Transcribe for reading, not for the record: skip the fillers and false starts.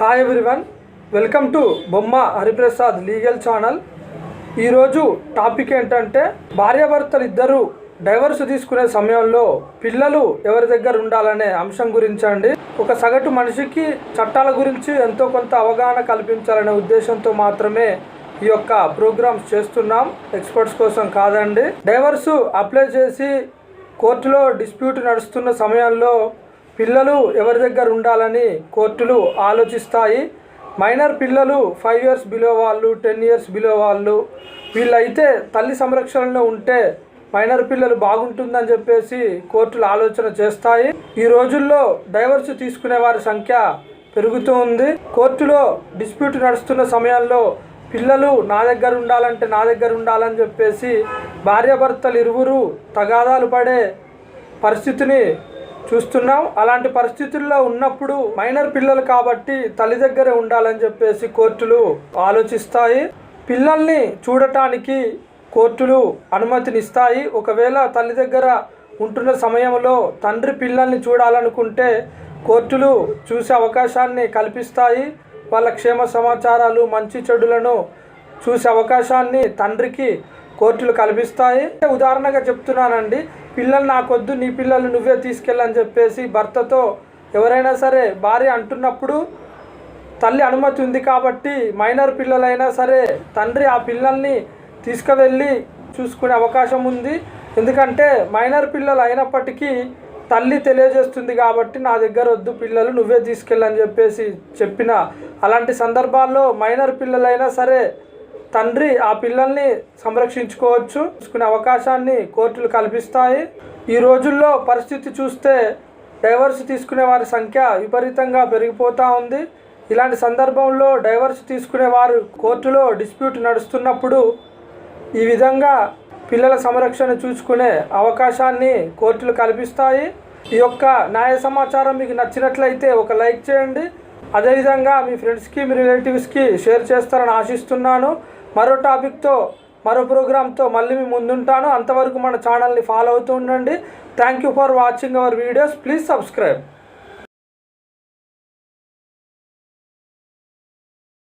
Hi everyone, welcome to బొమ్మ Hariprasad legal channel. ఈరోజు topic ఏంటంటే భార్యాభర్తలు ఇద్దరు డైవర్స్ తీసుకునే సమయంలో పిల్లలు ఎవరి దగ్గర ఉండాలనే అంశం గురించి అండి. ఒక సగటు మనిషికి చట్టాల గురించి ఎంతో కొంత అవగాహన కల్పించాలనే ఉద్దేశంతో మాత్రమే ఈ యొక్క ప్రోగ్రామ్స్ చేస్తున్నాం, ఎక్స్పర్ట్స్ కోసం కాదండి. డైవర్స్ అప్లై చేసి కోర్టులో డిస్ప్యూట్ నడుస్తున్న సమయంలో పిల్లలు ఎవరి దగ్గర ఉండాలని కోర్టులు ఆలోచిస్తాయి. మైనర్ పిల్లలు 5 years బిలో వాళ్ళు, 10 years బిలో వాళ్ళు, వీళ్ళైతే తల్లి సంరక్షణలో ఉంటే మైనర్ పిల్లలు బాగుంటుందని చెప్పేసి కోర్టులు ఆలోచన చేస్తాయి. ఈ రోజుల్లో డైవర్స్ తీసుకునే వారి సంఖ్య పెరుగుతూ ఉంది. కోర్టులో డిస్ప్యూట్ నడుస్తున్న సమయంలో పిల్లలు నా దగ్గర ఉండాలంటే నా దగ్గర ఉండాలని చెప్పేసి భార్యాభర్తలు ఇరువురు తగాదాలు పడే పరిస్థితిని చూస్తున్నాం. అలాంటి పరిస్థితుల్లో ఉన్నప్పుడు మైనర్ పిల్లలు కాబట్టి తల్లి దగ్గరే ఉండాలని చెప్పేసి కోర్టులు ఆలోచిస్తాయి. పిల్లల్ని చూడటానికి కోర్టులు అనుమతినిస్తాయి. ఒకవేళ తల్లి దగ్గర ఉంటున్న సమయంలో తండ్రి పిల్లల్ని చూడాలనుకుంటే కోర్టులు చూసే అవకాశాన్ని కల్పిస్తాయి. వాళ్ళ క్షేమ సమాచారాలు, మంచి చెడులను చూసే అవకాశాన్ని తండ్రికి కోర్టులు కల్పిస్తాయి. ఉదాహరణగా చెప్తున్నానండి, పిల్లలు నాకొద్దు, నీ పిల్లలు నువ్వే తీసుకెళ్ళని చెప్పేసి భర్తతో ఎవరైనా సరే భార్య అంటున్నప్పుడు తల్లి అనుమతి ఉంది కాబట్టి మైనర్ పిల్లలైనా సరే తండ్రి ఆ పిల్లల్ని తీసుకువెళ్ళి చూసుకునే అవకాశం ఉంది. ఎందుకంటే మైనర్ పిల్లలు అయినప్పటికీ తల్లి తెలియజేస్తుంది కాబట్టి నా దగ్గర వద్దు, పిల్లలు నువ్వే తీసుకెళ్ళని చెప్పేసి చెప్పిన అలాంటి సందర్భాల్లో మైనర్ పిల్లలైనా సరే తండ్రి ఆ పిల్లల్ని సంరక్షించుకోవచ్చు, చూసుకునే అవకాశాన్ని కోర్టులు కల్పిస్తాయి. ఈ రోజుల్లో పరిస్థితి చూస్తే డైవర్స్ తీసుకునే వారి సంఖ్య విపరీతంగా పెరిగిపోతూ ఉంది. ఇలాంటి సందర్భంలో డైవర్స్ తీసుకునే వారు కోర్టులో డిస్ప్యూట్ నడుస్తున్నప్పుడు ఈ విధంగా పిల్లల సంరక్షణ చూసుకునే అవకాశాన్ని కోర్టులు కల్పిస్తాయి. ఈ యొక్క న్యాయ సమాచారం మీకు నచ్చినట్లయితే ఒక లైక్ చేయండి. అదేవిధంగా మీ ఫ్రెండ్స్కి, మీ రిలేటివ్స్కి షేర్ చేస్తారని ఆశిస్తున్నాను. మరో టాపిక్తో, మరో ప్రోగ్రామ్తో మళ్ళీ మీ ముందుంటాను. అంతవరకు మన ఛానల్ని ఫాలో అవుతూ ఉండండి. Thank you for watching our videos. Please subscribe.